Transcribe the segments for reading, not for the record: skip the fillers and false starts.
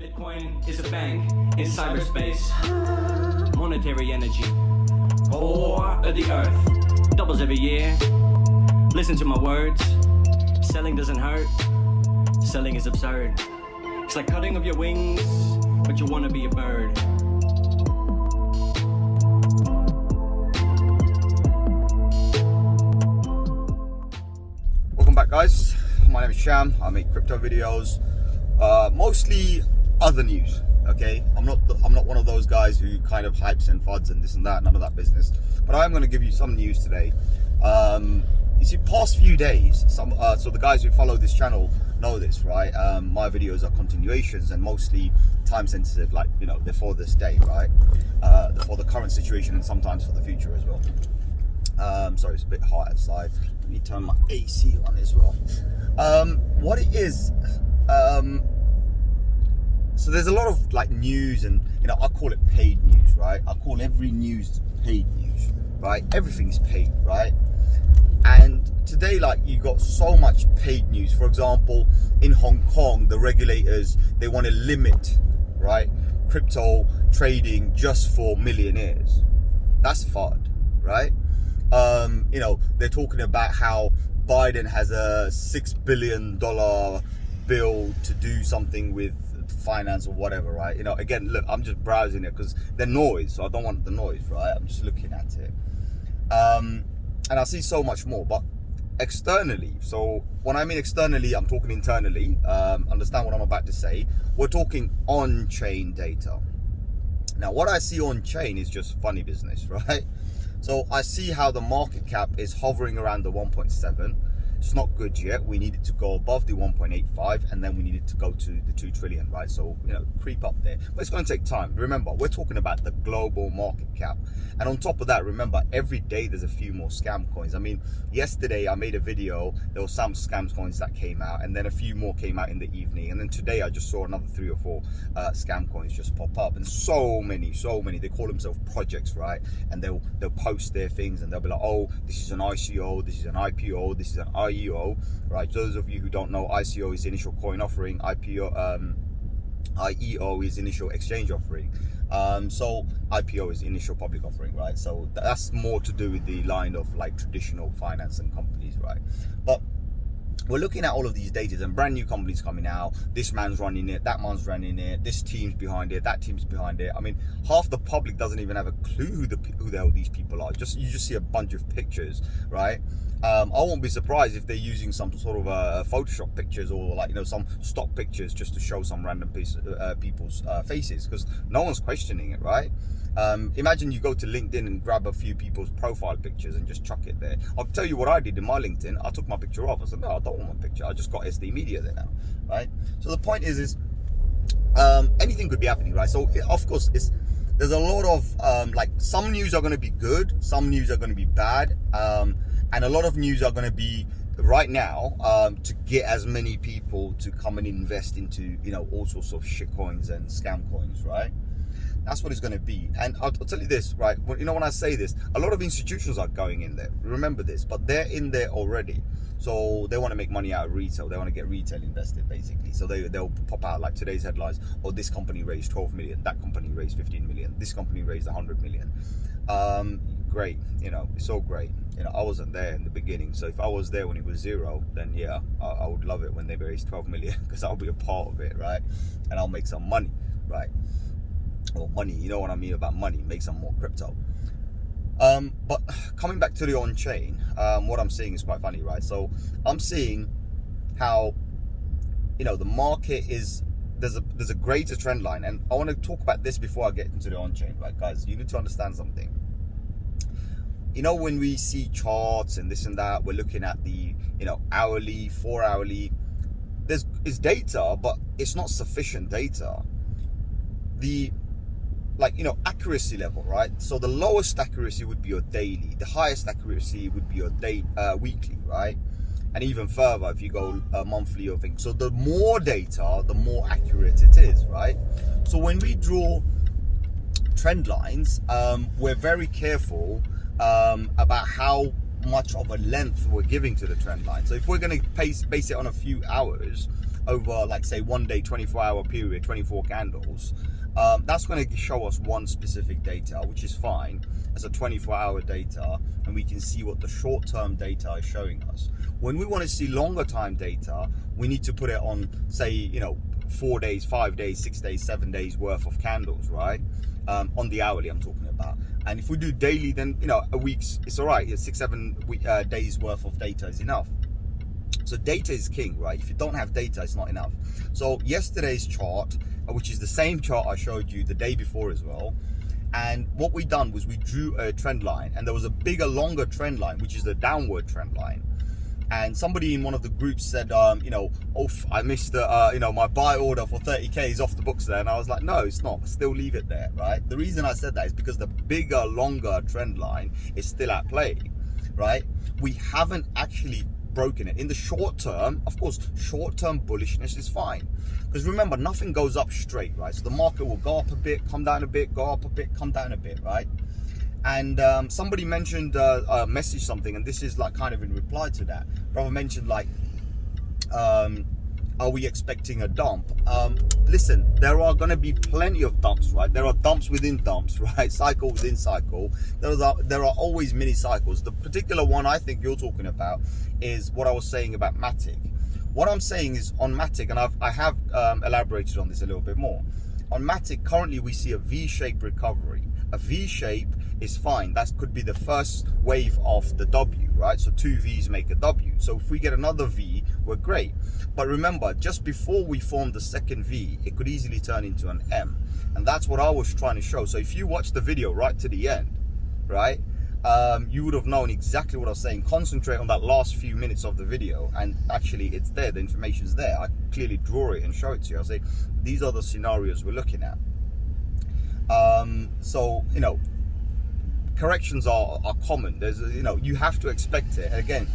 Bitcoin is a bank in cyberspace. Monetary energy, core of the earth. Doubles every year. Listen to my words. Selling doesn't hurt. Selling is absurd. It's like cutting off your wings, but you want to be a bird. Welcome back, guys. My name is Sham. I make crypto videos, mostly other news. Okay, I'm not one of those guys who kind of hypes and fuds and this and that. None of that business. But I am going to give you some news today. You see, past few days, so the guys who follow this channel know this, right? My videos are continuations and mostly time sensitive, like, you know, they're for this day, right? For the current situation and sometimes for the future as well. Sorry, it's a bit hot outside. Let me turn my AC on as well. What it is, so there's a lot of like news, and you know, I call it paid news, right? I call every news paid news, right? Everything's paid, right? And today, like, you got so much paid news. For example, in Hong Kong, the regulators, they want to limit, right, crypto trading just for millionaires. That's FUD, right? You know, they're talking about how Biden has a $6 billion bill to do something with finance or whatever, right? You know, again, look, I'm just browsing it because they're noise, so I don't want the noise, right? I'm just looking at it. And I see so much more, but externally, so when I mean externally, I'm talking internally. Understand what I'm about to say. We're talking on-chain data. Now, what I see on-chain is just funny business, right? So I see how the market cap is hovering around the 1.7. It's not good yet. We need it to go above the 1.85, and then we need it to go to the 2 trillion, right? So, you know, creep up there. But it's going to take time. Remember, we're talking about the global market cap. And on top of that, remember, every day there's a few more scam coins. I mean, yesterday I made a video. There were some scam coins that came out, and then a few more came out in the evening. And then today I just saw another 3 or 4 scam coins just pop up. And so many. They call themselves projects, right? And they'll post their things, and they'll be like, oh, this is an ICO, this is an IPO, this is an IEO, right? Those of you who don't know, ICO is initial coin offering, IEO is initial exchange offering. So IPO is initial public offering, right? So that's more to do with the line of like traditional finance and companies, right? But we're looking at all of these data and brand new companies coming out. This man's running it, that man's running it, this team's behind it, that team's behind it. I mean, half the public doesn't even have a clue who the hell these people are. You just see a bunch of pictures, right? I won't be surprised if they're using some sort of Photoshop pictures, or like, you know, some stock pictures just to show some random people's faces, because no one's questioning it, right? Imagine you go to LinkedIn and grab a few people's profile pictures and just chuck it there. I'll tell you what I did in my LinkedIn. I took my picture off. I said, no, I don't want my picture. I just got SD Media there now, right? So the point is anything could be happening, right? So of course, there's a lot of like, some news are going to be good, some news are going to be bad, and a lot of news are going to be right now to get as many people to come and invest into, you know, all sorts of shit coins and scam coins, right? That's what it's going to be. And I'll tell you this, right? You know, when I say this, a lot of institutions are going in there. Remember this, but they're in there already. So they want to make money out of retail. They want to get retail invested, basically. So they'll pop out like today's headlines. Oh, this company raised 12 million. That company raised 15 million. This company raised 100 million. Great. You know, it's so great. You know, I wasn't there in the beginning. So if I was there when it was 0, then yeah, I would love it when they raised 12 million, because I'll be a part of it, right? And I'll make some money, right? Or money, you know what I mean about money, make some more crypto. But coming back to the on-chain, what I'm seeing is quite funny, right? So I'm seeing how, you know, the market is, there's a greater trend line, and I want to talk about this before I get into the on-chain, right, guys? You need to understand something. You know, when we see charts and this and that, we're looking at the, you know, hourly, 4 hourly. It's data, but it's not sufficient data. The, like, you know, accuracy level, right? So the lowest accuracy would be your daily. The highest accuracy would be your weekly, right? And even further if you go monthly or things. So the more data, the more accurate it is, right? So when we draw trend lines, we're very careful about how much of a length we're giving to the trend line. So if we're going to base it on a few hours, over, like, say, 1 day, 24-hour period, 24 candles, that's going to show us one specific data, which is fine as a 24-hour data, and we can see what the short-term data is showing us. When we want to see longer time data, we need to put it on, say, 4 days, 5 days, 6 days, 7 days worth of candles, right? On the hourly I'm talking about. And if we do daily, then a week's, it's all right. 6-7 days worth of data is enough. So data is king, right? If you don't have data, it's not enough. So yesterday's chart, which is the same chart I showed you the day before as well, and what we done was we drew a trend line, and there was a bigger, longer trend line, which is the downward trend line. And somebody in one of the groups said, I missed the, my buy order for 30K is off the books there. And I was like, no, it's not. Still leave it there, right? The reason I said that is because the bigger, longer trend line is still at play, right? We haven't actually broken it. In the short term, of course, short-term bullishness is fine. Because remember, nothing goes up straight, right? So the market will go up a bit, come down a bit, go up a bit, come down a bit, right? And somebody mentioned, message something, and this is like kind of in reply to that. Brother mentioned like, are we expecting a dump? Listen, there are going to be plenty of dumps, right? There are dumps within dumps, right? Cycle within cycle. There are always mini cycles. The particular one I think you're talking about is what I was saying about Matic. What I'm saying is on Matic, and I have elaborated on this a little bit more. On Matic, currently we see a V-shaped recovery. A V-shape is fine. That could be the first wave of the W, right? So 2 V's make a W. So if we get another V, we're great. But remember, just before we form the second V, it could easily turn into an M. And that's what I was trying to show. So if you watch the video right to the end, right, you would have known exactly what I was saying. Concentrate on that last few minutes of the video, and actually it's there, the information's there. I clearly draw it and show it to you. I'll say, these are the scenarios we're looking at. So, corrections are common. There's, you have to expect it. Again,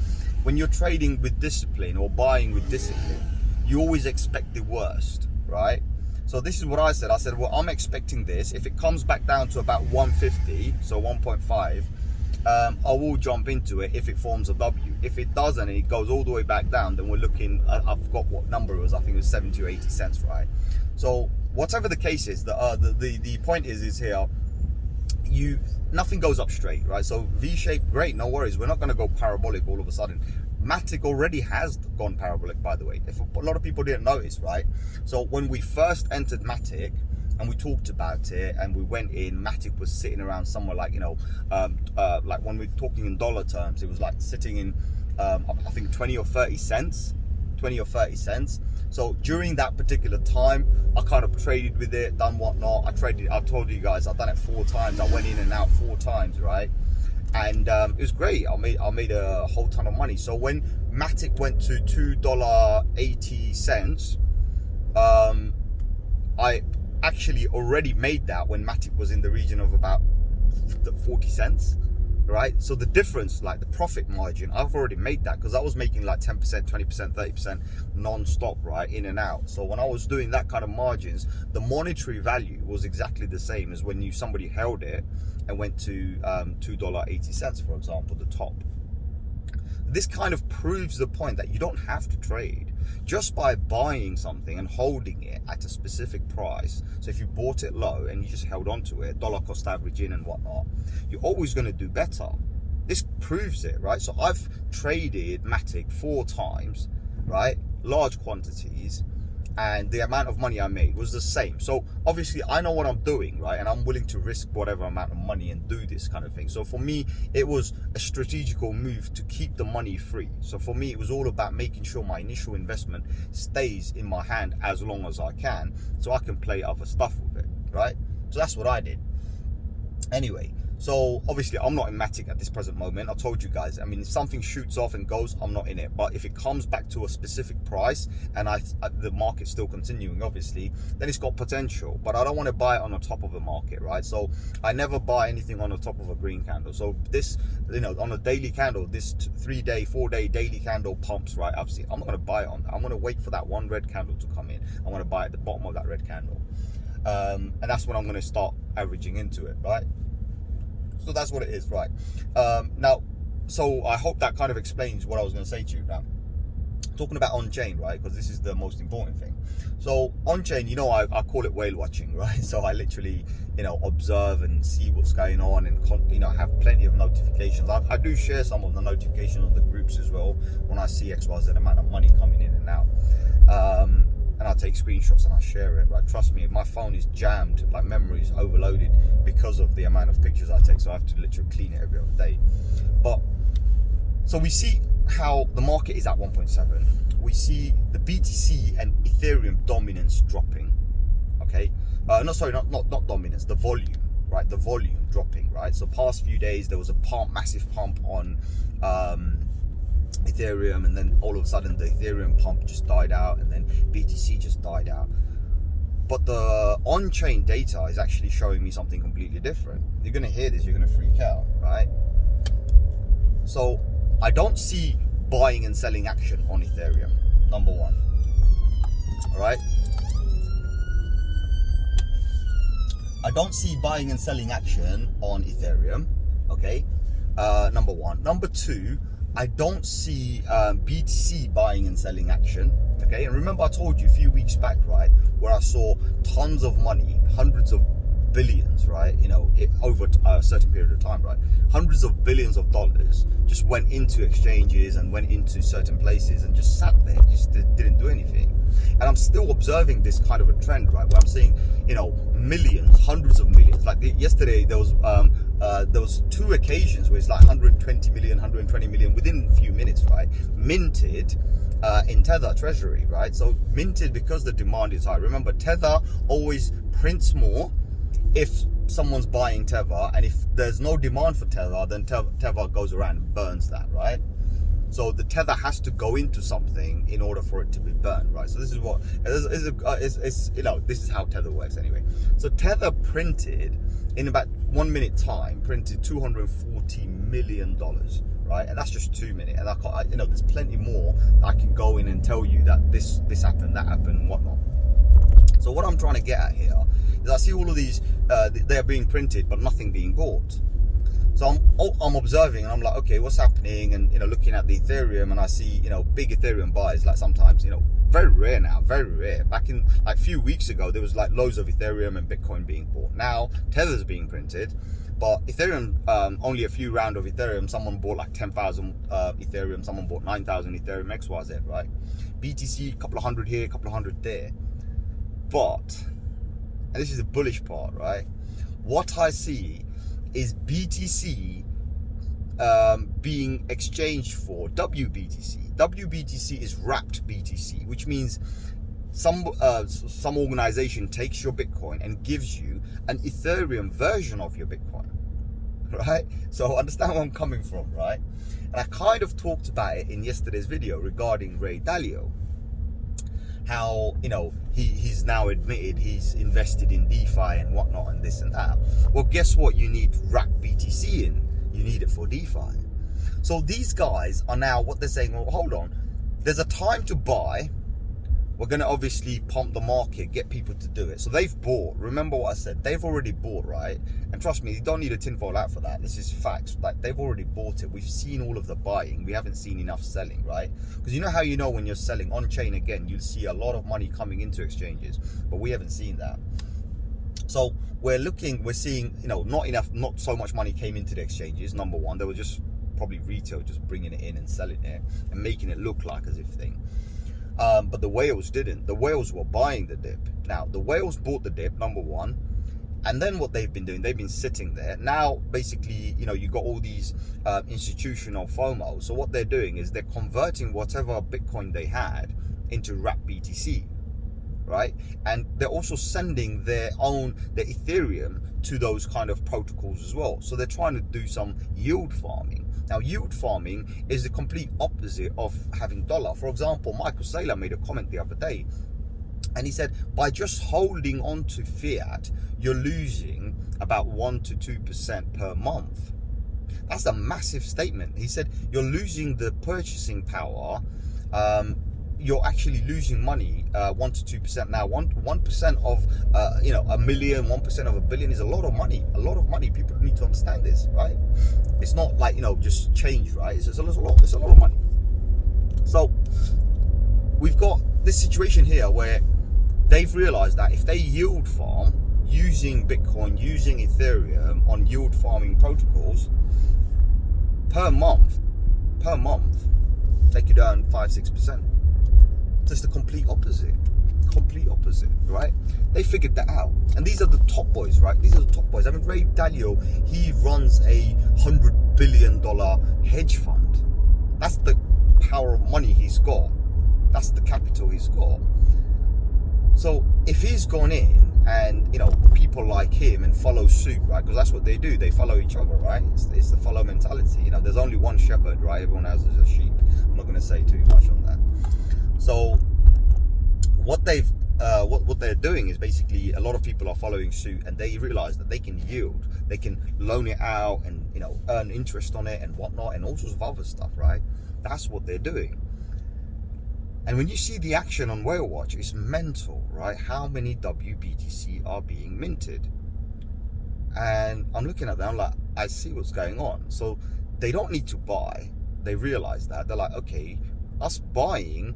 when you're trading with discipline or buying with discipline, you always expect the worst, right? So this is what I said. I said, well, I'm expecting this. If it comes back down to about 150, so 1.5, I will jump into it if it forms a W. If it doesn't and it goes all the way back down, then we're looking, I've got what number it was, I think it was 70 or 80 cents, right? So whatever the case is, the point is here, nothing goes up straight, right? So V-shape, great, no worries. We're not going to go parabolic all of a sudden. Matic already has gone parabolic, by the way. If a lot of people didn't notice, right? So when we first entered Matic and we talked about it and we went in, Matic was sitting around somewhere like, like when we're talking in dollar terms, it was like sitting in, I think 20 or 30 cents. So during that particular time, I kind of traded with it, done whatnot. I told you guys, I've done it 4 times. I went in and out 4 times, right? And it was great. I made a whole ton of money. So when Matic went to $2.80, I actually already made that when Matic was in the region of about 40 cents. Right, so the difference, like the profit margin, I've already made that because I was making like 10%, 20%, 30% non-stop, right, in and out. So when I was doing that kind of margins, the monetary value was exactly the same as when somebody held it and went to $2.80, for example, the top. This kind of proves the point that you don't have to trade just by buying something and holding it at a specific price. So if you bought it low and you just held on to it, dollar cost averaging and whatnot, you're always going to do better. This proves it, right? So I've traded Matic 4 times, right? Large quantities, and the amount of money I made was the same. So obviously I know what I'm doing, right? And I'm willing to risk whatever amount of money and do this kind of thing. So for me, it was a strategical move to keep the money free. So for me, it was all about making sure my initial investment stays in my hand as long as I can, so I can play other stuff with it, right? So that's what I did. Anyway, so obviously I'm not in Matic at this present moment. I told you guys, I mean, if something shoots off and goes, I'm not in it. But if it comes back to a specific price and the market's still continuing, obviously, then it's got potential. But I don't want to buy it on the top of the market, right? So I never buy anything on the top of a green candle. So this, on a daily candle, this 3-day, 4-day daily candle pumps, right? I'm not going to buy it on that. I'm going to wait for that one red candle to come in. I'm going to buy at the bottom of that red candle. And that's when I'm going to start averaging into it, right? So that's what it is, right? Now, so I hope that kind of explains what I was going to say to you now. talking about on-chain, right? Because this is the most important thing. So on-chain, you know, I call it whale watching, right? So I literally, you know, observe and see what's going on, and you know, have plenty of notifications. I do share some of the notifications on the groups as well when I see XYZ amount of money coming in and out. And I take screenshots and I share it, right? Trust me, my phone is jammed, like memory is overloaded because of the amount of pictures I take. So I have to literally clean it every other day. But so we see how the market is at 1.7. We see the BTC and Ethereum dominance dropping. Okay, not dominance, the volume, right? The volume dropping, right? So past few days there was a massive pump on Ethereum, and then all of a sudden the Ethereum pump just died out, and then BTC just died out. But the on-chain data is actually showing me something completely different. You're going to hear this, you're going to freak out, right? So I don't see buying and selling action on Ethereum, number one. All right, I don't see buying and selling action on Ethereum. Okay, number one. Number two, I don't see BTC buying and selling action. Okay, and remember I told you a few weeks back, right, where I saw tons of money, hundreds of billions, right, you know, over a certain period of time, right, hundreds of billions of dollars just went into exchanges and went into certain places and just sat there, just didn't do anything. And I'm still observing this kind of a trend, right, where I'm seeing, you know, millions, hundreds of millions. Like yesterday there was 2 occasions where it's like 120 million within a few minutes, right, minted in Tether treasury, right? So minted because the demand is high. Remember, Tether always prints more if someone's buying Tether, and if there's no demand for Tether, then Tether goes around and burns that, right? So the Tether has to go into something in order for it to be burned, right? So this is what it's you know, this is how Tether works anyway. So Tether printed in about 1 minute time, printed $240 million, right? And that's just 2 minutes. And you know, there's plenty more I can go in and tell you that this happened, that happened, and whatnot. So what I'm trying to get at here is I see all of these, they're being printed, but nothing being bought. So I'm observing, and I'm like, okay, what's happening? And, you know, looking at the Ethereum, and I see, you know, big Ethereum buys, like sometimes, you know, very rare now, very rare. Back in like a few weeks ago, there was like loads of Ethereum and Bitcoin being bought. Now Tether's being printed, but Ethereum, only a few round of Ethereum. Someone bought like 10,000 Ethereum, someone bought 9,000 Ethereum, XYZ, right? BTC, a couple of hundred here, a couple of hundred there. But, and this is the bullish part, right? What I see is BTC being exchanged for WBTC. WBTC is wrapped BTC, which means some organization takes your Bitcoin and gives you an Ethereum version of your Bitcoin, right? So understand where I'm coming from, right? And I kind of talked about it in yesterday's video regarding Ray Dalio. How, you know, he's now admitted he's invested in DeFi and whatnot and this and that. Well, guess what? You need wrap BTC in. You need it for DeFi. So these guys are now, what they're saying, well, hold on. There's a time to buy. We're going to obviously pump the market, get people to do it. So they've bought. Remember what I said. They've already bought, right? And trust me, you don't need a tinfoil hat for that. This is facts. Like, they've already bought it. We've seen all of the buying. We haven't seen enough selling, right? Because you know how you know when you're selling on chain again, you'll see a lot of money coming into exchanges, but we haven't seen that. So we're seeing, you know, not so much money came into the exchanges. Number one, they were just probably retail, just bringing it in and selling it and making it look like as if thing. But the whales didn't. The whales were buying the dip. Now, the whales bought the dip, number one. And then what they've been doing, they've been sitting there. Now, basically, you know, you got all these institutional FOMO. So what they're doing is they're converting whatever Bitcoin they had into wrap BTC, right? And they're also sending their Ethereum to those kind of protocols as well. So they're trying to do some yield farming. Now, yield farming is the complete opposite of having dollar. For example, Michael Saylor made a comment the other day, and he said, by just holding on to fiat, you're losing about 1 to 2% per month. That's a massive statement. He said, you're losing the purchasing power. You're actually losing money, 1 to 2%. Now, 1% of, you know, a million, 1% of a billion is a lot of money. A lot of money. People need to understand this, right? It's not like, you know, just change, right? It's a lot of money. So we've got this situation here where they've realized that if they yield farm using Bitcoin, using Ethereum on yield farming protocols, per month, they could earn 5-6%. Just the complete opposite, right? They figured that out. And these are the top boys, right? These are the top boys. I mean, Ray Dalio, he runs a $100 billion hedge fund. That's the power of money he's got. That's the capital he's got. So if he's gone in and, you know, people like him and follow suit, right? Because that's what they do. They follow each other, right? It's the follow mentality. You know, there's only one shepherd, right? Everyone else is a sheep. I'm not going to say too much on that. So what they're doing is basically a lot of people are following suit, and they realize that they can yield, they can loan it out, and, you know, earn interest on it and whatnot, and all sorts of other stuff, right? That's what they're doing. And when you see the action on Whale Watch, it's mental, right? How many WBTC are being minted? And I'm looking at them, I'm like, I see what's going on. So they don't need to buy. They realize that. They're like, okay, us buying,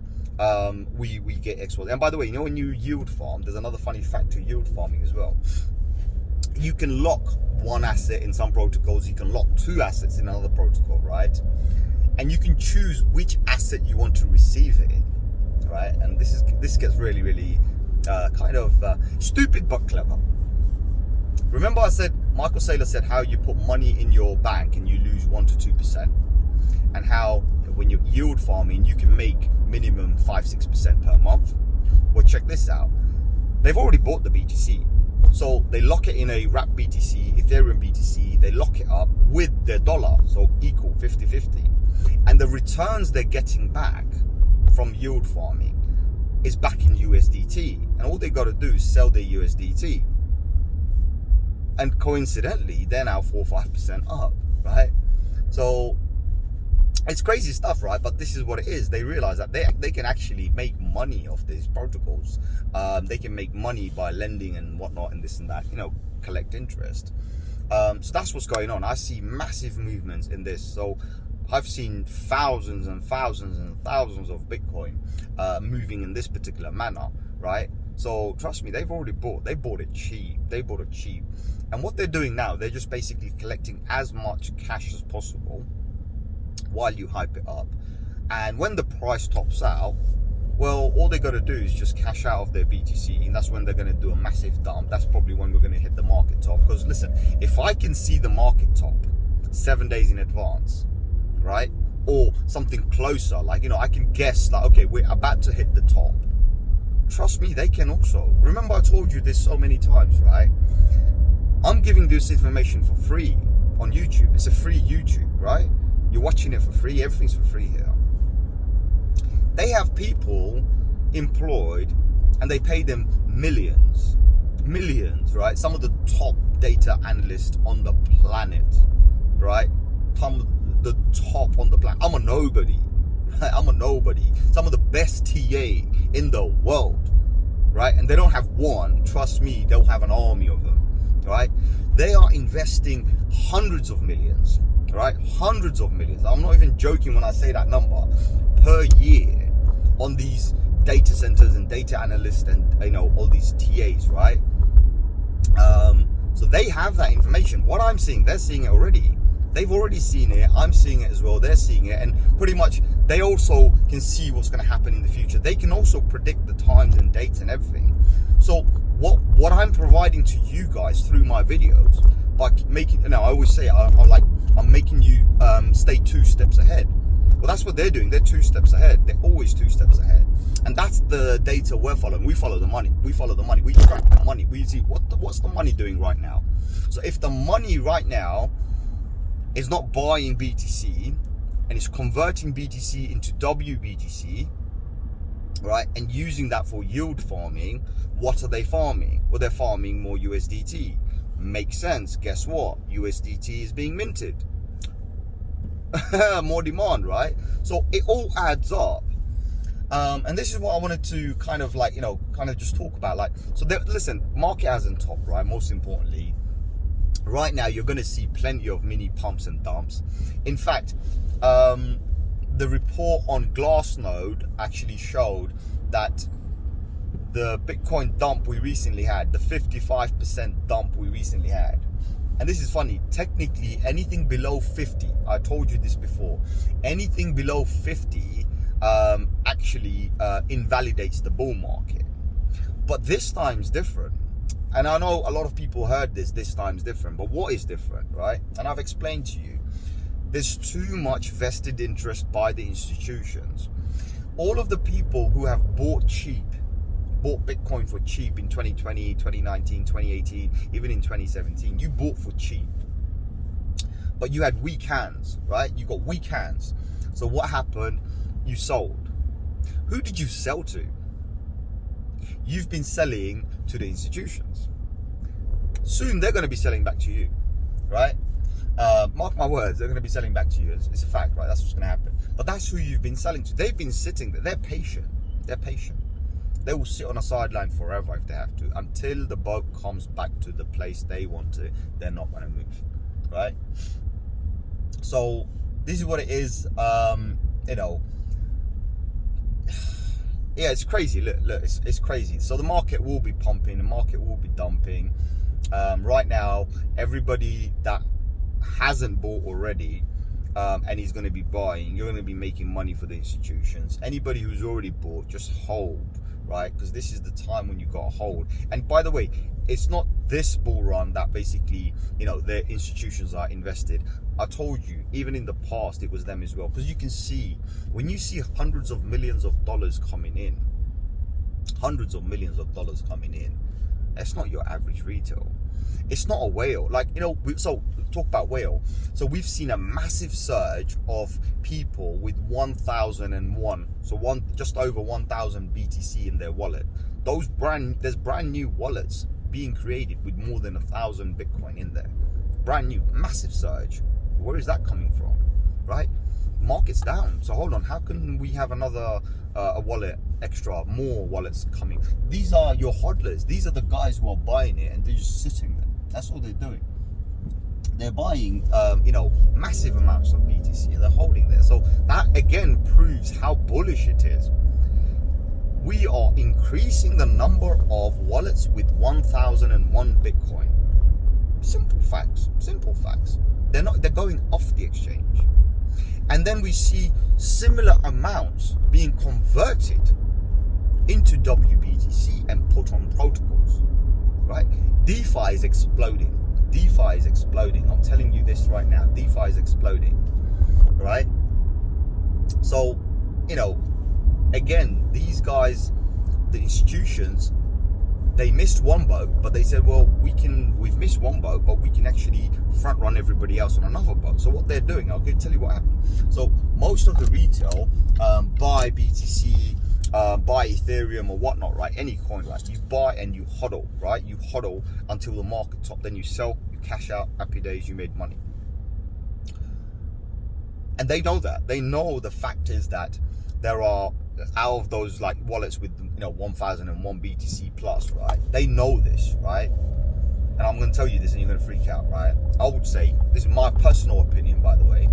we get X. And by the way, you know, when you yield farm, there's another funny fact to yield farming as well. You can lock one asset in some protocols. You can lock two assets in another protocol, right? And you can choose which asset you want to receive it in, right? And this gets really, really kind of stupid but clever. Remember I said, Michael Saylor said how you put money in your bank and you lose 1 to 2%, and how when you're yield farming you can make minimum 5-6% per month. Well, check this out. They've already bought the BTC, so they lock it in a wrap BTC, Ethereum BTC. They lock it up with their dollar, so equal 50-50. And the returns they're getting back from yield farming is back in USDT, and all they got to do is sell their USDT, and coincidentally they're now 4-5% up, right? So it's crazy stuff, right? But this is what it is. They realize that they can actually make money off these protocols. They can make money by lending and whatnot and this and that, you know, collect interest. So that's what's going on. I see massive movements in this. So I've seen thousands and thousands and thousands of Bitcoin moving in this particular manner, right? So trust me, they've already bought. They bought it cheap. And what they're doing now, they're just basically collecting as much cash as possible while you hype it up. And when the price tops out, well, all they got to do is just cash out of their BTC, and that's when they're going to do a massive dump. That's probably when we're going to hit the market top. Because listen, if I can see the market top 7 days in advance, right, or something closer, like, you know, I can guess like, okay, we're about to hit the top. Trust me, they can also. Remember, I told you this so many times, right? I'm giving this information for free on YouTube. It's a free YouTube, right? You're watching it for free. Everything's for free here. They have people employed, and they pay them millions, right? Some of the top data analysts on the planet, right? The top on the planet. I'm a nobody, right? I'm a nobody. Some of the best TA in the world, right? And they don't have one. Trust me, they'll have an army of them, right? They are investing hundreds of millions, right? Hundreds of millions. I'm not even joking when I say that number, per year on these data centers and data analysts and, you know, all these TAs, right? So they have that information. What I'm seeing, they're seeing it already. They've already seen it. I'm seeing it as well. They're seeing it, and pretty much they also can see what's going to happen in the future. They can also predict the times and dates and everything. So what I'm providing to you guys through my videos, by making, you know, I always say I'm making you stay 2 steps ahead. Well, that's what they're doing. They're 2 steps ahead. They're always 2 steps ahead. And that's the data we're following. We follow the money. We follow the money. We track the money. We see what's the money doing right now. So if the money right now is not buying BTC and it's converting BTC into WBTC, right, and using that for yield farming, what are they farming? Well, they're farming more USDT. Makes sense. Guess what? USDT is being minted. More demand, right? So it all adds up. And this is what I wanted to kind of like, you know, kind of just talk about. Like, so listen, market hasn't topped, right? Most importantly, right now you're going to see plenty of mini pumps and dumps. In fact, the report on Glassnode actually showed that the Bitcoin dump we recently had, the 55% dump we recently had, and this is funny, technically anything below 50, I told you this before, anything below 50 actually invalidates the bull market. But this time's different. And I know a lot of people heard this time's different, but what is different, right? And I've explained to you, there's too much vested interest by the institutions. All of the people who have bought Bitcoin for cheap in 2020, 2019, 2018, even in 2017, you bought for cheap. But you had weak hands, right? You got weak hands. So what happened? You sold. Who did you sell to? You've been selling to the institutions. Soon they're going to be selling back to you, right? Mark my words, they're going to be selling back to you. It's a fact, right? That's what's going to happen. But that's who you've been selling to. They've been sitting there. They're patient. They're patient. They will sit on a sideline forever if they have to, until the boat comes back to the place they want to. They're not going to move, right? So this is what it is. Yeah, it's crazy. Look, it's crazy. So the market will be pumping, the market will be dumping. Right now, everybody that hasn't bought already and is going to be buying, you're going to be making money for the institutions. Anybody who's already bought, just hold, right? Because this is the time when you got to hold. And by the way, it's not this bull run that basically, the institutions are invested. I told you, even in the past, it was them as well. Because you can see, when you see hundreds of millions of dollars coming in, that's not your average retail. It's not a whale. So talk about whale. So we've seen a massive surge of people with 1,001, so just over 1,000 BTC in their wallet. There's brand new wallets being created with more than 1,000 Bitcoin in there. Brand new, massive surge. Where is that coming from, right? Market's down. So hold on, how can we have another more wallets coming? These are your hodlers. These are the guys who are buying it and they're just sitting there. That's all they're doing. They're buying, massive amounts of BTC and they're holding there. So that again proves how bullish it is. We are increasing the number of wallets with 1,001 Bitcoin. Simple facts. They're going off the exchange. And then we see similar amounts being converted into WBTC and put on protocols, right? DeFi is exploding. I'm telling you this right now. DeFi is exploding, right? So, again, these guys, the institutions, they missed one boat, but they said, well, we've missed one boat, but we can actually front run everybody else on another boat. So what they're doing, I'll tell you what happened. So most of the retail buy BTC, buy Ethereum or whatnot, right? Any coin, right? You buy and you hodl, right? You hodl until the market top, then you sell, you cash out, happy days, you made money. And they know that. They know the fact is that there are, out of those wallets with 1,001 BTC plus, right? They know this, right? And I'm going to tell you this and you're going to freak out, right? I would say, this is my personal opinion, by the way,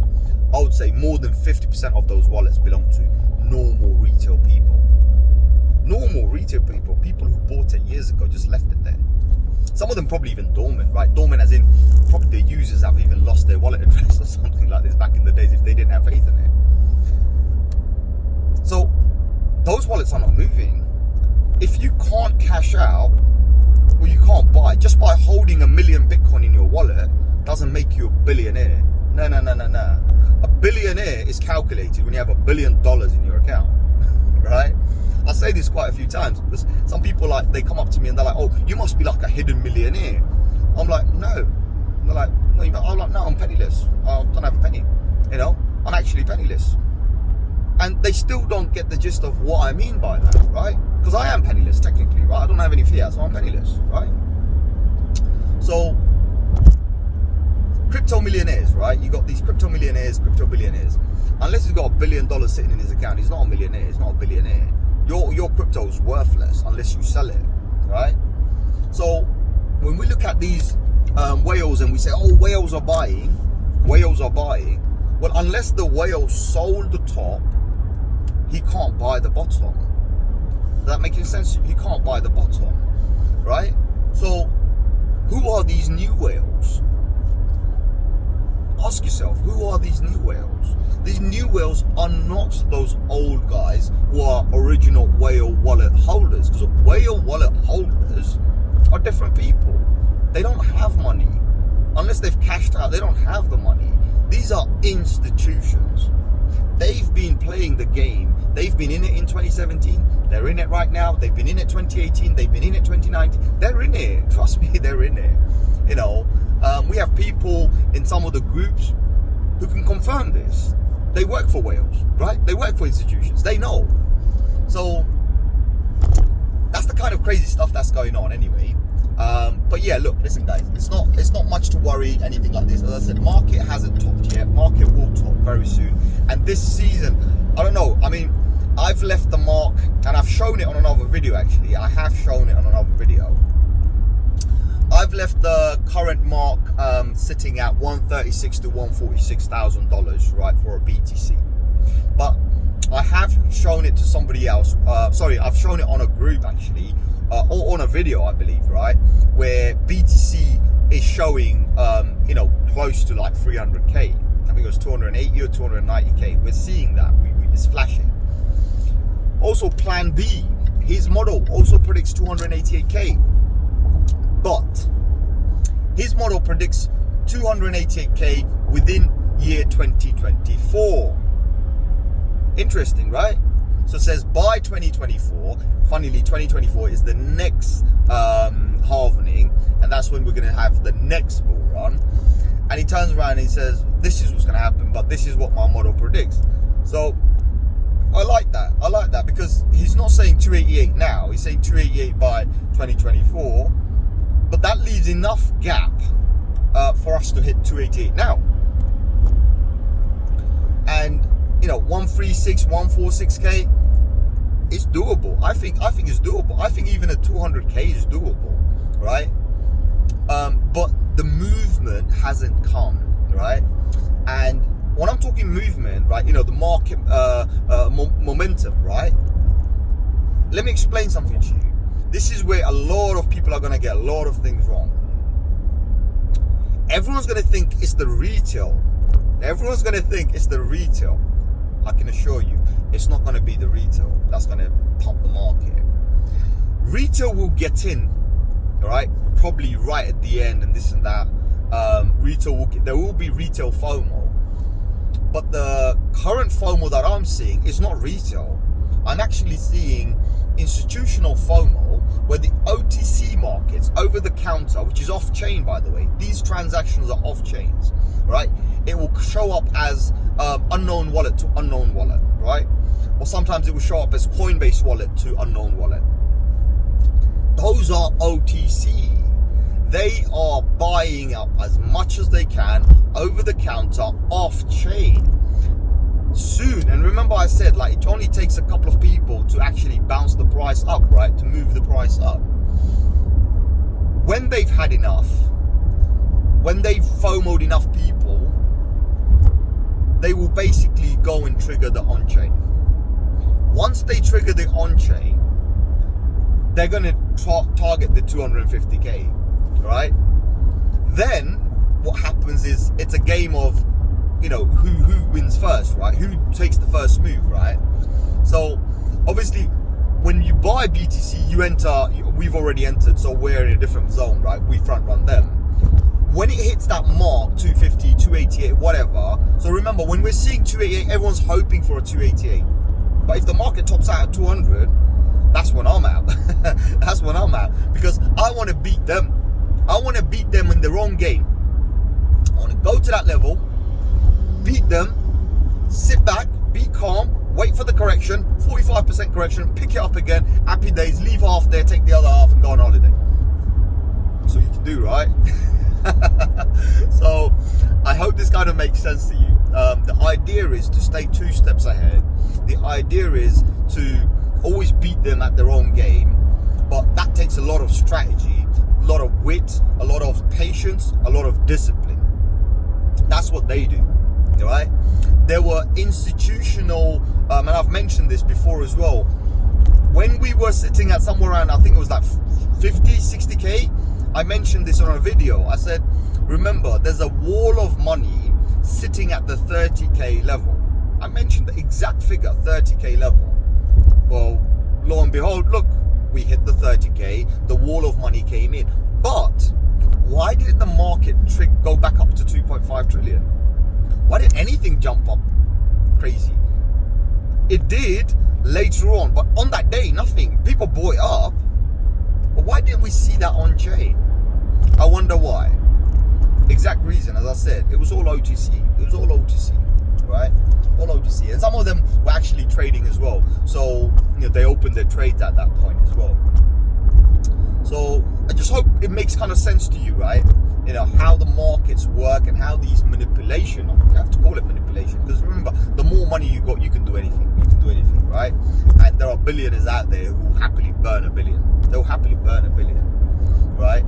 I would say more than 50% of those wallets belong to normal retail people. People who bought it years ago, just left it there. Some of them probably even dormant, right? Dormant as in probably the users have even lost their wallet address or something like this back in the days if they didn't have faith in it. So those wallets are not moving. If you can't cash out, or you can't buy, just by holding 1 million Bitcoin in your wallet doesn't make you a billionaire. No. A billionaire is calculated when you have $1 billion in your account, right? I say this quite a few times because some people they come up to me and they're like, oh, you must be like a hidden millionaire. I'm like, no. And they're like, no, I'm like, no, I'm penniless. I don't have a penny. I'm actually penniless. And they still don't get the gist of what I mean by that, right? Because I am penniless, technically, right? I don't have any fiat, so I'm penniless, right? So, crypto millionaires, right? You got these crypto millionaires, crypto billionaires. Unless he's got $1 billion sitting in his account, he's not a millionaire, he's not a billionaire. Your crypto is worthless unless you sell it, right? So, when we look at these whales and we say, oh, whales are buying, Well, unless the whale sold the top, he can't buy the bottom. Does that make any sense to you? He can't buy the bottom, right? So, who are these new whales? Ask yourself, who are these new whales? These new whales are not those old guys who are original whale wallet holders, because whale wallet holders are different people. They don't have money. Unless they've cashed out, they don't have the money. These are institutions. They've been playing the game. They've been in it in 2017. They're in it right now. They've been in it 2018. They've been in it 2019. They're in it. Trust me, they're in it. You know, we have people in some of the groups who can confirm this. They work for whales, right? They work for institutions. They know. So that's the kind of crazy stuff that's going on anyway. But yeah, look, listen guys, it's not much to worry, anything like this. As I said, market hasn't topped yet. Market will top very soon. And this season, I don't know. I mean, I've left the mark, and I've shown it on another video actually. I have shown it on another video. I've left the current mark sitting at $136,000 to $146,000, right, for a BTC. But I have shown it to somebody else. Sorry, I've shown it on a group actually, or on a video, I believe, right, where BTC is showing, you know, close to like 300k. I think it was 280 or 290k. We're seeing that. It's flashing. Also, Plan B, his model also predicts 288k, but his model predicts 288k within year 2024. Interesting, right? So it says by 2024. Funnily, 2024 is the next halvening, and that's when we're going to have the next bull run. And he turns around and he says, this is what's going to happen, but this is what my model predicts. So I like that. I like that, because he's not saying 288 now. He's saying 288 by 2024. But that leaves enough gap for us to hit 288 now. And, you know, 136, 146k, it's doable. I think it's doable. I think even a 200k is doable, right? But the movement hasn't come, right? And when I'm talking movement, right, you know, the market momentum, right? Let me explain something to you. This is where a lot of people are going to get a lot of things wrong. Everyone's going to think it's the retail. Everyone's going to think it's the retail. I can assure you, it's not going to be the retail that's going to pump the market. Retail will get in, all right, probably right at the end and this and that. There will be retail FOMO, but the current FOMO that I'm seeing is not retail. I'm actually seeing institutional FOMO, where the OTC markets, over the counter, which is off chain by the way, these transactions are off chains, right? It will show up as unknown wallet to unknown wallet, right? Or sometimes it will show up as Coinbase wallet to unknown wallet. Those are OTC. They are buying up as much as they can over the counter, off chain. Soon, and remember I said, like, it only takes a couple of people to actually bounce the price up, right, to move the price up. When they've had enough, when they've FOMO'd enough people, they will basically go and trigger the on-chain. Once they trigger the on-chain, they're going to target the 250k, right? Then what happens is it's a game of, you know, who wins first, right? Who takes the first move, right? So obviously when you buy BTC, you enter, we've already entered, so we're in a different zone, right? We front run them. When it hits that mark, 250, 288, whatever. So remember, when we're seeing 288, everyone's hoping for a 288. But if the market tops out at 200, that's when I'm out. That's when I'm out, because I want to beat them. I want to beat them in their own game. I want to go to that level, beat them, sit back, be calm, wait for the correction, 45% correction, pick it up again, happy days, leave half there, take the other half and go on holiday. So you can do, right? So I hope this kind of makes sense to you. The idea is to stay 2 steps ahead. The idea is to always beat them at their own game, but that takes a lot of strategy, a lot of wit, a lot of patience, a lot of discipline. That's what they do. right? There were institutional, and I've mentioned this before as well. When we were sitting at somewhere around, I think it was like 50, 60K, I mentioned this on a video. I said, remember, there's a wall of money sitting at the 30K level. I mentioned the exact figure, 30K level. Well, lo and behold, look, we hit the 30K, the wall of money came in. But why did the market go back up to 2.5 trillion? Why did anything jump up crazy? It did later on, but on that day, nothing. People bought it up. But why didn't we see that on chain? I wonder why. Exact reason, as I said, it was all OTC. It was all OTC, right? All OTC. And some of them were actually trading as well. So, they opened their trades at that point as well. So, I just hope it makes kind of sense to you, right? How the markets work and how these manipulation, you have to call it manipulation, because remember, the more money you got, you can do anything. You can do anything, right? And there are billionaires out there who happily burn $1 billion. They'll happily burn $1 billion, right?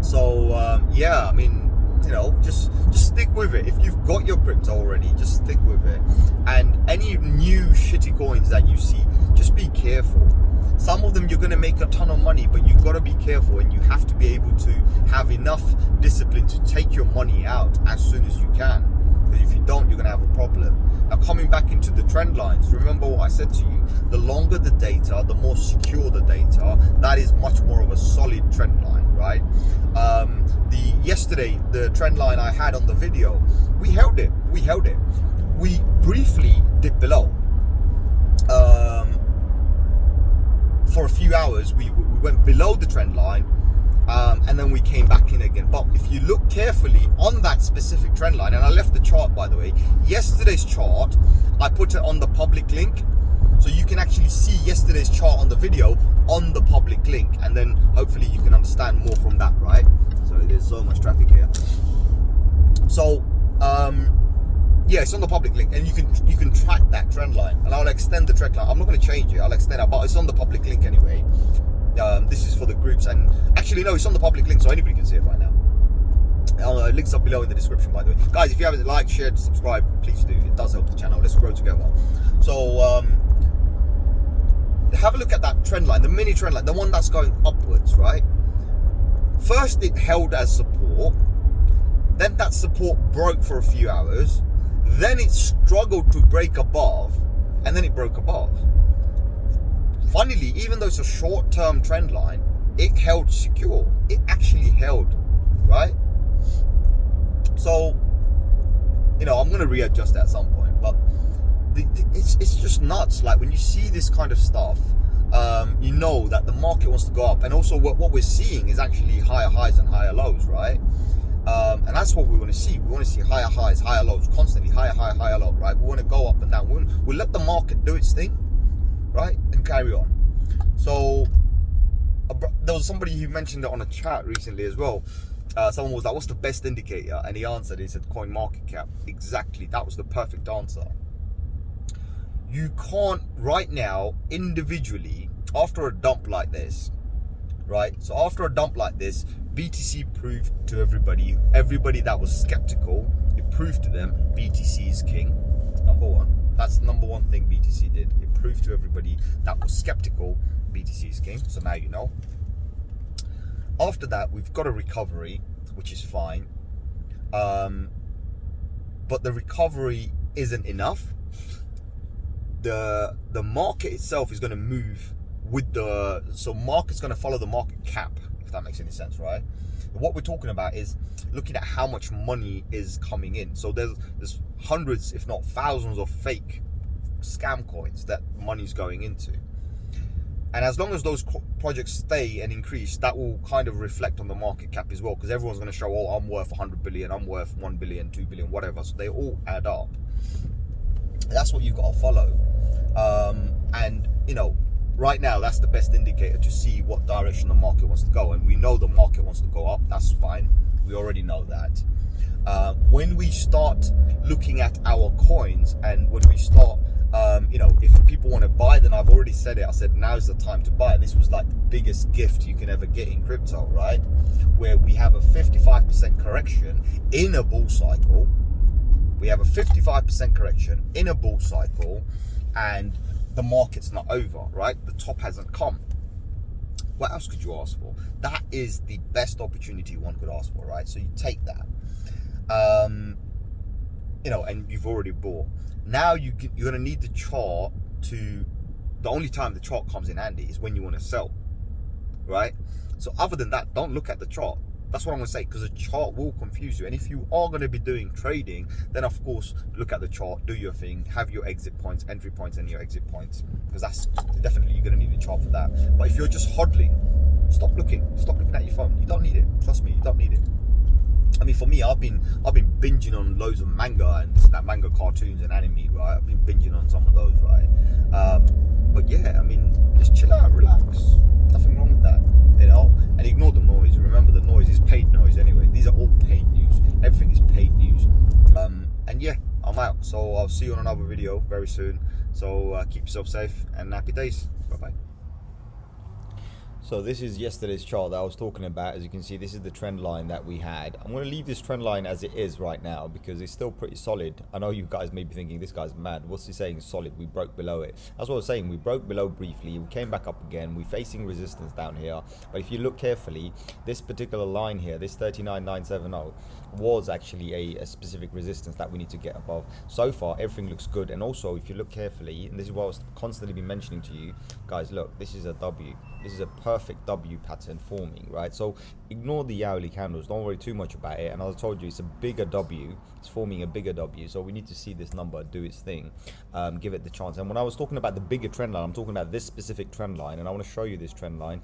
So, yeah, I mean, just stick with it. If you've got your crypto already, just stick with it. And any new shitty coins that you see, just be careful. Some of them you're going to make a ton of money, but you've got to be careful, and you have to be able to have enough discipline to take your money out as soon as you can. Because if you don't, you're going to have a problem. Now, coming back into the trend lines, remember what I said to you. The longer the data, the more secure the data, that is much more of a solid trend line, right? Yesterday, the trend line I had on the video, we held it. We briefly dipped below. For a few hours, we went below the trend line, and then we came back in again. But if you look carefully on that specific trend line, and I left the chart, by the way, yesterday's chart, I put it on the public link, so you can actually see yesterday's chart on the video on the public link, and then hopefully you can understand more from that, right? So there's so much traffic here. So yeah, it's on the public link, and you can track that trend line, and I'll extend the trend line. I'm not going to change it, I'll extend it, but it's on the public link anyway. This is for the groups, and actually no, it's on the public link, so anybody can see it right now. Links up below in the description, by the way. Guys, if you haven't liked, shared, subscribed, please do. It does help the channel. Let's grow together. So have a look at that trend line, the mini trend line, the one that's going upwards, right? First it held as support, then that support broke for a few hours, then it struggled to break above, and then it broke above. Funnily, even though it's a short-term trend line, it held secure. It actually held, right? So, I'm going to readjust at some point, but it's just nuts. Like, when you see this kind of stuff, you know that the market wants to go up, and also what we're seeing is actually higher highs and higher lows, right? And that's what we want to see. We want to see higher highs, higher lows, constantly higher high, higher low, right? We want to go up and down. We'll let the market do its thing, right, and carry on. So there was somebody who mentioned it on a chat recently as well. Someone was like, what's the best indicator? And he answered, he said coin market cap. Exactly, that was the perfect answer. You can't right now individually, after a dump like this, right? So after a dump like this, BTC proved to everybody that was skeptical, it proved to them BTC is king. Number one. That's the number one thing BTC did. It proved to everybody that was skeptical, BTC is king. So now you know. After that, we've got a recovery, which is fine. But the recovery isn't enough. The market itself is going to move with so market's going to follow the market cap, if that makes any sense, right? What we're talking about is looking at how much money is coming in. So there's hundreds, if not thousands, of fake scam coins that money's going into. And as long as those projects stay and increase, that will kind of reflect on the market cap as well, because everyone's going to show, oh, I'm worth 100 billion, I'm worth 1 billion, 2 billion, whatever. So they all add up. That's what you've got to follow. And, right now, that's the best indicator to see what direction the market wants to go. And we know the market wants to go up. That's fine. We already know that. When we start looking at our coins, and when we start, if people want to buy, then I've already said it. I said, now's the time to buy. This was like the biggest gift you can ever get in crypto, right? Where we have a 55% correction in a bull cycle, We have a 55% correction in a bull cycle, and the market's not over, right? The top hasn't come. What else could you ask for? That is the best opportunity one could ask for, right? So you take that, you know, and you've already bought. Now you're going to need the chart to, the only time the chart comes in handy is when you want to sell, right? So other than that, don't look at the chart. That's what I'm going to say, because the chart will confuse you. And if you are going to be doing trading, then of course, look at the chart, do your thing, have your exit points, entry points, and your exit points, because that's definitely, you're going to need a chart for that. But if you're just hodling, stop looking at your phone. You don't need it. Trust me, you don't need it. I mean, for me, I've been binging on loads of manga and that manga cartoons and anime, right? I've been binging on some of those, right? But yeah, I mean, just chill out, relax. Nothing wrong with that, you know. And ignore the noise. Remember, the noise is paid noise anyway. These are all paid news. Everything is paid news. And yeah, I'm out. So I'll see you on another video very soon. So keep yourself safe and happy days. Bye bye. So this is yesterday's chart that I was talking about. As you can see, this is the trend line that we had. I'm going to leave this trend line as it is right now because it's still pretty solid. I know you guys may be thinking, this guy's mad. What's he saying? Solid. We broke below it. That's what I was saying. We broke below briefly. We came back up again. We're facing resistance down here. But if you look carefully, this particular line here, this 39,970, was actually a specific resistance that we need to get above. So far, everything looks good. And also, if you look carefully, and this is what I was constantly been mentioning to you, guys, look, this is a W. This is a perfect W pattern forming, right? So ignore the hourly candles, don't worry too much about it. And as I told you, it's a bigger W, it's forming a bigger W. So we need to see this number do its thing, give it the chance. And when I was talking about the bigger trend line, I'm talking about this specific trend line, and I want to show you this trend line.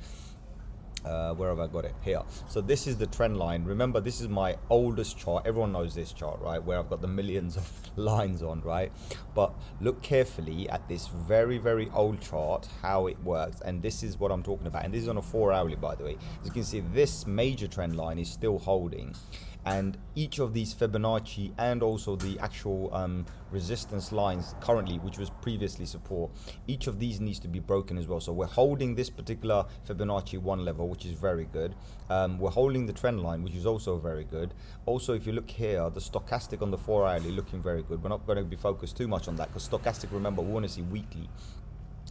Where have I got it? Here. So this is the trend line. Remember, this is my oldest chart. Everyone knows this chart, right? Where I've got the millions of lines on, right? But look carefully at this very, very old chart, how it works. And this is what I'm talking about. And this is on a 4-hourly, by the way. As you can see, this major trend line is still holding. And each of these Fibonacci and also the actual resistance lines currently, which was previously support, each of these needs to be broken as well. So we're holding this particular Fibonacci 1 level, which is very good. We're holding the trend line, which is also very good. Also, if you look here, the stochastic on the 4-hourly looking very good. We're not going to be focused too much on that because stochastic, remember, we want to see weekly.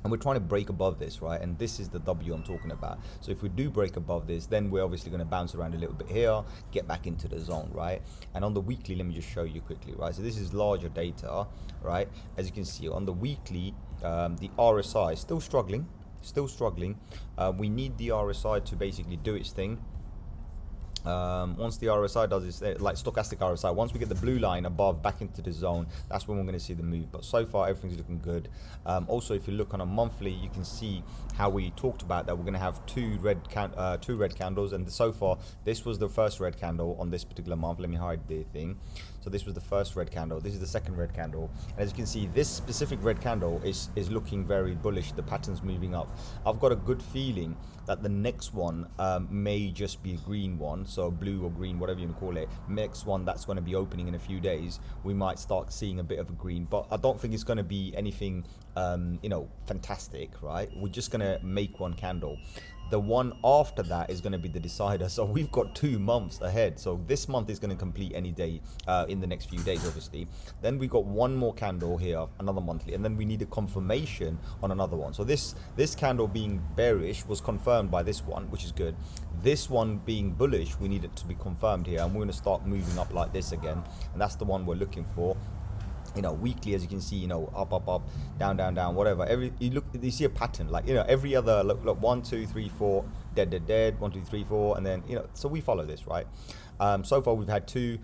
And we're trying to break above this, right? And this is the W I'm talking about. So if we do break above this, then we're obviously going to bounce around a little bit here, get back into the zone, right? And on the weekly, let me just show you quickly, right? So this is larger data, right? As you can see, on the weekly, the RSI is still struggling. We need the RSI to basically do its thing. Once the RSI does its, like stochastic RSI, once we get the blue line above back into the zone, that's when we're going to see the move. But so far everything's looking good. Also, if you look on a monthly, you can see how we talked about that we're going to have two red candles, and so far this was the first red candle on this particular month. Let me hide the thing. So this was the first red candle, this is the second red candle, and as you can see, this specific red candle is looking very bullish. The pattern's moving up. I've got a good feeling that the next one may just be a green one, so blue or green, whatever you want to call it. Next one that's going to be opening in a few days, we might start seeing a bit of a green, but I don't think it's going to be anything you know, fantastic, right? We're just going to make one candle. The one after that is going to be the decider. So we've got 2 months ahead. So this month is going to complete any day in the next few days, obviously. Then we got one more candle here, another monthly, and then we need a confirmation on another one. So this candle being bearish was confirmed by this one, which is good. This one being bullish, we need it to be confirmed here, and we're going to start moving up like this again, and that's the one we're looking for. You know, weekly, as you can see, you know, up, down, whatever. You see a pattern, like, you know, every other look 1, 2, 3, 4, dead, 1, 2, 3, 4, and then, you know, so we follow this, right? So far we've had 2,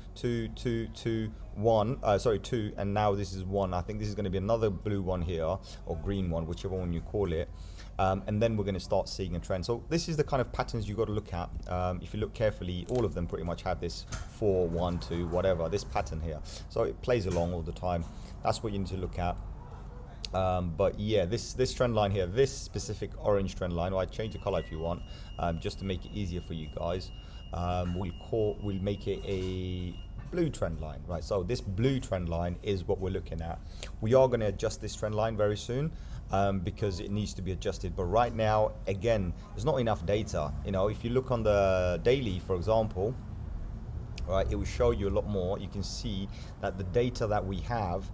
1, sorry, 2, and now this is 1. I think this is going to be another blue one here, or green one, whichever one you call it. And then we're going to start seeing a trend. So this is the kind of patterns you've got to look at. If you look carefully, all of them pretty much have this 4, 1, 2, whatever, this pattern here. So it plays along all the time. That's what you need to look at. But yeah, this trend line here, this specific orange trend line, or I'd change the color if you want, just to make it easier for you guys. We'll make it a blue trend line, right? So this blue trend line is what we're looking at. We are going to adjust this trend line very soon, because it needs to be adjusted. But right now, again, there's not enough data. You know, if you look on the daily, for example, right, it will show you a lot more. You can see that the data that we have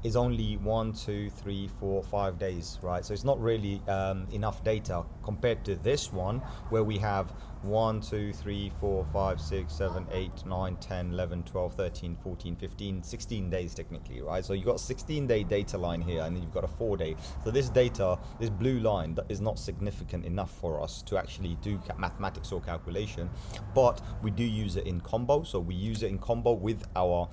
is only 1, 2, 3, 4, 5 days, right? So it's not really enough data compared to this one where we have 1, 2, 3, 4, 5, 6, 7, 8, 9, 10, 11, 12, 13, 14, 15, 16 days technically, right? So you've got a 16-day data line here, and then you've got a 4-day. So this data, this blue line, that is not significant enough for us to actually do mathematics or calculation, but we do use it in combo. So we use it in combo with our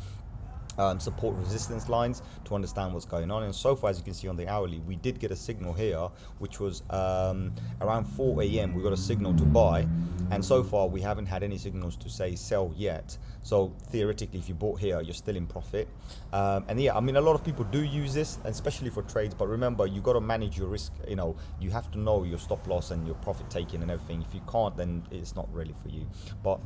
support resistance lines to understand what's going on. And so far, as you can see on the hourly, we did get a signal here, which was around 4 a.m. we got a signal to buy, and so far we haven't had any signals to say sell yet. So theoretically, if you bought here, you're still in profit. And yeah, I mean, a lot of people do use this, especially for trades, but remember, you got to manage your risk. You know, you have to know your stop loss and your profit taking and everything. If you can't, then it's not really for you. But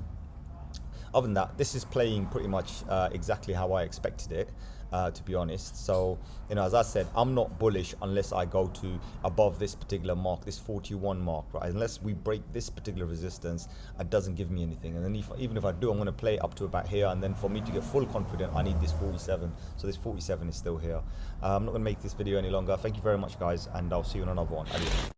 other than that, this is playing pretty much exactly how I expected it, to be honest. So, you know, as I said, I'm not bullish unless I go to above this particular mark, this 41 mark, right? Unless we break this particular resistance, it doesn't give me anything. And then even if I do, I'm going to play up to about here. And then for me to get full confident, I need this 47. So this 47 is still here. I'm not going to make this video any longer. Thank you very much, guys, and I'll see you in another one. Adios.